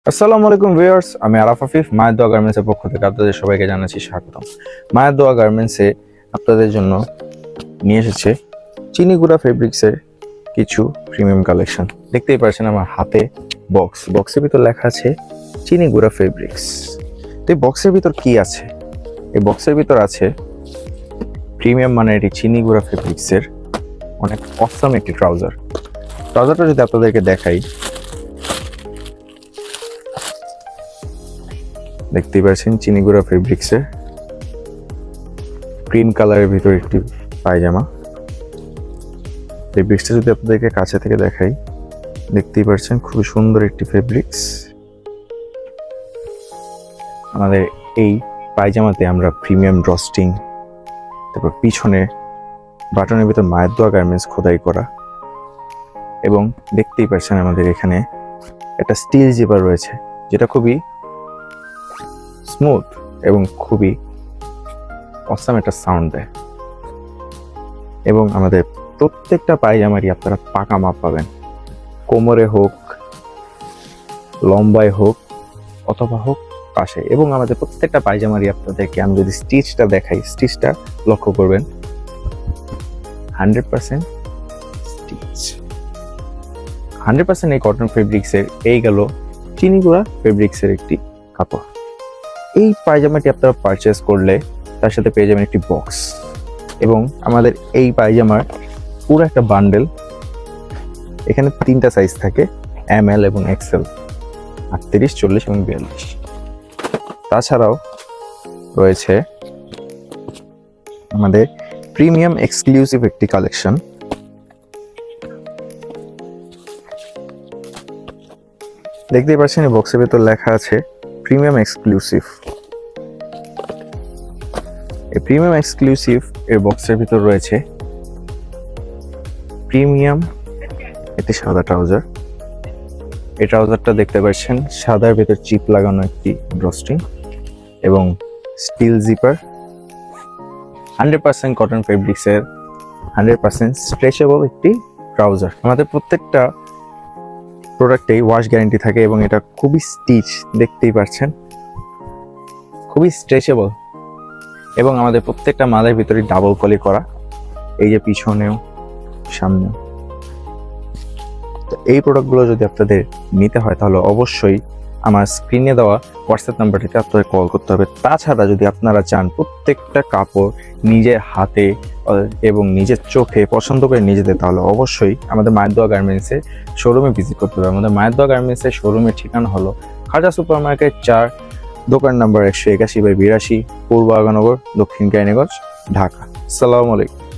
আসসালামু আলাইকুম ভিউয়ার্স, আমি আরাফ আফিফ মায়ের দোয়া গার্মেন্টসের পক্ষ থেকে আপনাদের সবাইকে জানাচ্ছি স্বাগতম। মায়ের দোয়া গার্মেন্টসে আপনাদের জন্য নিয়ে এসেছে চিনিগুড়া ফেব্রিক্সের কিছু প্রিমিয়াম কালেকশন। দেখতেই পাচ্ছেন আমার হাতে বক্সের ভিতর লেখা আছে চিনিগুড়া ফেব্রিক্স। তো এই বক্সের ভিতর কি আছে? এই বক্সের ভিতর আছে প্রিমিয়াম মানের এটি চিনিগুড়া ফেব্রিক্সের অনেক অসাম একটি ট্রাউজারটা যদি আপনাদেরকে দেখাই, দেখতেই পাচ্ছেন চিনিগুড়া ফেব্রিক্সের ক্রিম কালারের ভিতর একটি পায়জামা। ফেব্রিক্সটা যদি আপনাদেরকে কাছে থেকে দেখাই, দেখতেই পাচ্ছেন খুবই সুন্দর একটি ফেব্রিক্স। আমাদের এই পায়জামাতে আমরা প্রিমিয়াম ড্রস্টিং, তারপর পিছনে বাটনের ভিতর মায়ের দোয়া গার্মেন্টস খোদাই করা, এবং দেখতেই পাচ্ছেন আমাদের এখানে একটা স্টিল জিপার রয়েছে যেটা খুবই স্মুথ এবং খুবই অসাম একটা সাউন্ড দেয়। এবং আমাদের প্রত্যেকটা পায়জামারই আপনারা পাকা মাপ পাবেন, কোমরে হোক, লম্বায় হোক, অথবা হোক পাশে। এবং আমাদের প্রত্যেকটা পায়জামারই আপনাদেরকে আমি যদি স্টিচটা দেখাই, স্টিচটা লক্ষ্য করবেন 100% স্টিচ। 100% এই কটন ফেব্রিক্সের এই গেল চিনিগুড়া ফেব্রিক্সের একটি কাপড়। এই পায়জামাটি আপনারা পারচেস করলে তার সাথে পেয়ে যাবেন একটি বক্স, এবং আমাদের এই পায়জামার পুরো একটা বান্ডেল। এখানে 3টা সাইজ থাকে, ML এবং XL, 38, 40 এবং 42। তাছাড়াও রয়েছে আমাদের প্রিমিয়াম এক্সক্লুসিভ একটি কালেকশন। দেখতেই পাচ্ছেন এই বক্সের ভেতর লেখা আছে প্রিমিয়াম এক্সক্লুসিভ। এই প্রিমিয়াম এক্সক্লুসিভ এর বক্সের ভিতর রয়েছে প্রিমিয়াম একটি সাদা ট্রাউজার। এই ট্রাউজারটা দেখতে পাচ্ছেন সাদার ভেতর চিপ লাগানো একটি ড্রস্টিং এবং স্টিল জিপার। 100% কটন ফেব্রিক্সের 100% স্ট্রেচেবল একটি ট্রাউজার। আমাদের প্রত্যেকটা প্রোডাক্টেই ওয়াশ গ্যারান্টি থাকে এবং এটা খুবই স্টিচ, দেখতেই পাচ্ছেন খুবই স্ট্রেচেবল। এবং আমাদের প্রত্যেকটা মালের ভিতরে ডাবল পলি করা, এই যে পিছনেও সামনেও। তো এই প্রোডাক্টগুলো যদি আপনাদের নিতে হয় তাহলে অবশ্যই আমার স্ক্রিনে দেওয়া হোয়াটসঅ্যাপ নাম্বারটিতে আপনাদের কল করতে হবে। তাছাড়া যদি আপনারা চান প্রত্যেকটা কাপড় নিজের হাতে এবং নিজের চোখে পছন্দ করে নিয়ে যেতে, তাহলে অবশ্যই আমাদের মায়ের দোয়া গার্মেন্টসের শোরুমে ভিজিট করতে হবে। আমাদের মায়ের দোয়া গার্মেন্টসের শোরুমের ঠিকানা হলো খাজা সুপার মার্কেট 4, দোকান নাম্বার 181/82, পূর্ব আগানগর, দক্ষিণ কাহিনীগঞ্জ, ঢাকা। আসসালামু আলাইকুম।